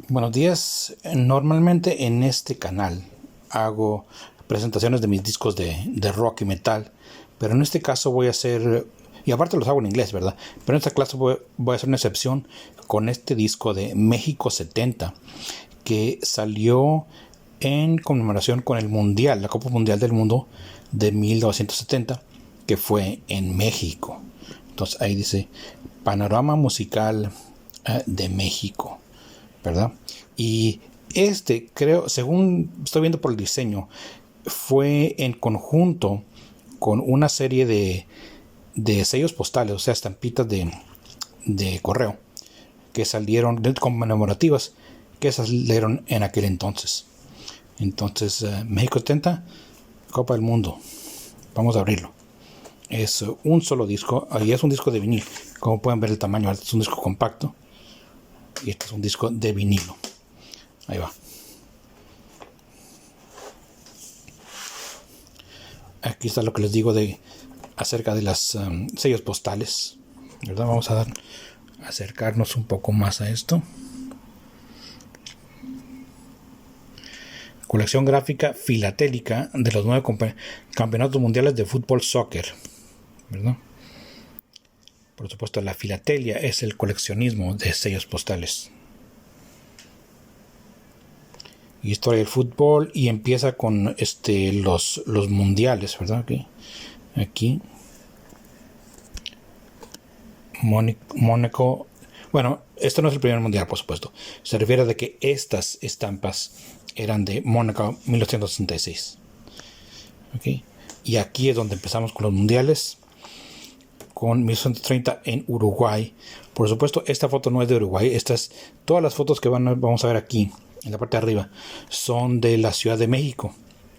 Buenos días. Normalmente en este canal hago presentaciones de mis discos de rock y metal, pero en este caso voy a hacer, y aparte los hago en inglés, ¿verdad? Pero en esta clase voy a hacer una excepción con este disco de México 70, que salió en conmemoración con el Mundial, la Copa Mundial del Mundo de 1970, que fue en México. Entonces ahí dice Panorama Musical de México, ¿verdad? Y creo, según estoy viendo por el diseño, fue en conjunto con una serie de sellos postales, o sea, estampitas de correo, que salieron conmemorativas, que salieron en aquel entonces. Entonces, México 70, Copa del Mundo. Vamos a abrirlo. Es un solo disco, y es un disco de vinil. Como pueden ver el tamaño, es un disco compacto. Y este es un disco de vinilo. Ahí va. Aquí está lo que les digo acerca de las sellos postales, ¿verdad? Vamos a acercarnos un poco más a esto. Colección gráfica filatélica de los 9 campeonatos mundiales de fútbol soccer, ¿verdad? Por supuesto, la filatelia es el coleccionismo de sellos postales. Historia del fútbol, y empieza con los mundiales, ¿verdad? Aquí Mónaco. Bueno, esto no es el primer mundial, por supuesto. Se refiere a que estas estampas eran de Mónaco 1966. ¿Okay? Y aquí es donde empezamos con los mundiales, con 1930 en Uruguay. Por supuesto, esta foto no es de Uruguay. Todas las fotos que vamos a ver aquí en la parte de arriba son de la Ciudad de México,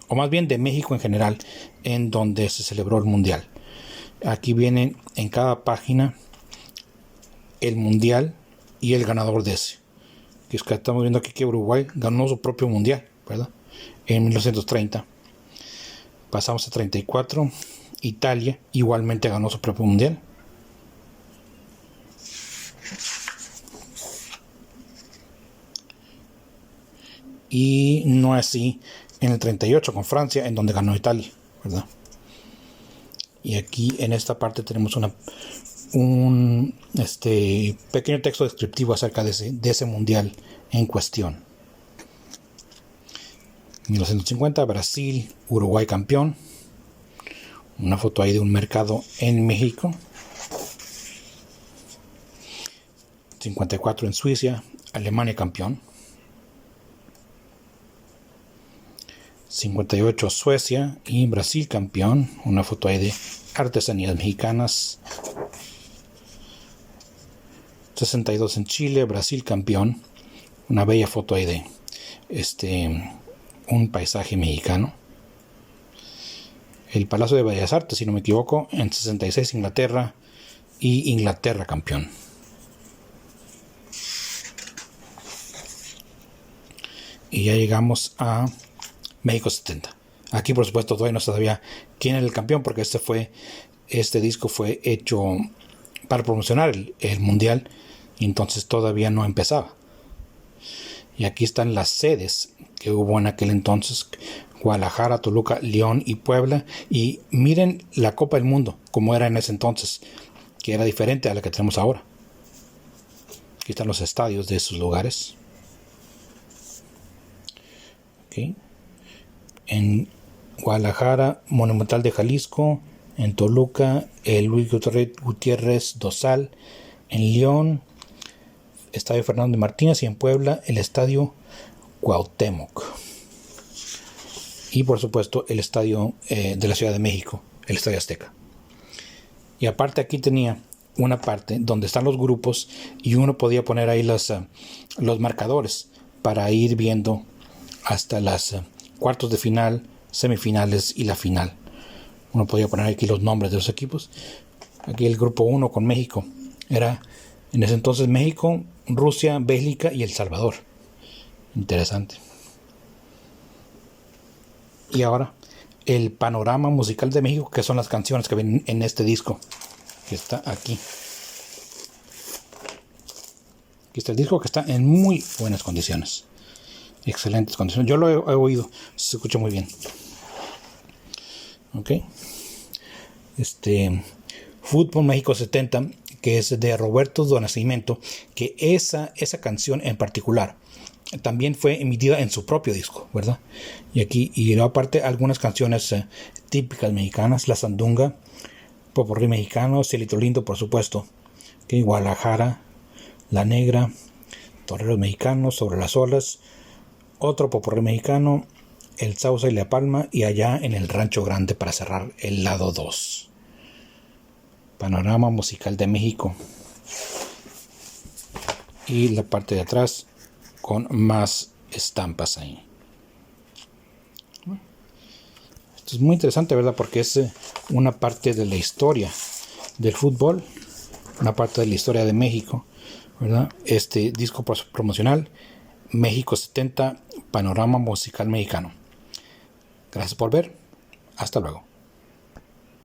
o más bien de México en general, en donde se celebró el mundial. Aquí vienen en cada página el mundial y el ganador de ese. Que es que estamos viendo aquí que Uruguay ganó su propio mundial, ¿verdad? En 1930. Pasamos a 34. Italia igualmente ganó su propio mundial. Y no así en el 38 con Francia, en donde ganó Italia, ¿verdad? Y aquí en esta parte tenemos un pequeño texto descriptivo acerca de ese mundial en cuestión. 1950, Brasil, Uruguay campeón. Una foto ahí de un mercado en México. 54 en Suiza, Alemania campeón. 58 Suecia y Brasil campeón. Una foto ahí de artesanías mexicanas. 62 en Chile, Brasil campeón. Una bella foto ahí de un paisaje mexicano. El Palacio de Bellas Artes, si no me equivoco, en 66 Inglaterra y Inglaterra campeón. Y ya llegamos a México 70. Aquí, por supuesto, todavía no se sabía quién era el campeón, porque este disco fue hecho para promocionar el mundial, y entonces todavía no empezaba. Y aquí están las sedes que hubo en aquel entonces: Guadalajara, Toluca, León y Puebla. Y miren la Copa del Mundo como era en ese entonces, que era diferente a la que tenemos ahora. Aquí están los estadios de esos lugares. Okay. En Guadalajara, Monumental de Jalisco. En Toluca, el Luis Gutiérrez Dosal. En León, Estadio Fernando de Martínez. Y en Puebla, el Estadio Cuauhtémoc. Y por supuesto el estadio de la Ciudad de México, el Estadio Azteca. Y aparte aquí tenía una parte donde están los grupos, y uno podía poner ahí los marcadores para ir viendo hasta las cuartos de final, semifinales y la final. Uno podía poner aquí los nombres de los equipos. Aquí el grupo 1 con México era en ese entonces México, Rusia, Bélgica y El Salvador. Interesante. Y ahora el panorama musical de México, que son las canciones que ven en este disco que está aquí. Aquí está el disco, que está en muy buenas condiciones. Excelentes condiciones. Yo lo he oído, se escucha muy bien. Ok. Fútbol México 70, que es de Roberto Do Nascimento, que esa canción en particular también fue emitida en su propio disco, ¿verdad? Y aparte algunas canciones típicas mexicanas, La Sandunga, Popurrí mexicano, Cielito Lindo, por supuesto, ¿okay? Guadalajara, La Negra, Toreros mexicanos, Sobre las olas, otro popurrí mexicano, El Sauce y la Palma, y Allá en el Rancho Grande para cerrar el lado 2. Panorama musical de México. Y la parte de atrás con más estampas ahí. Esto es muy interesante, ¿verdad? Porque es una parte de la historia del fútbol, una parte de la historia de México, ¿verdad? Este disco promocional, México 70, Panorama musical mexicano. Gracias por ver. Hasta luego.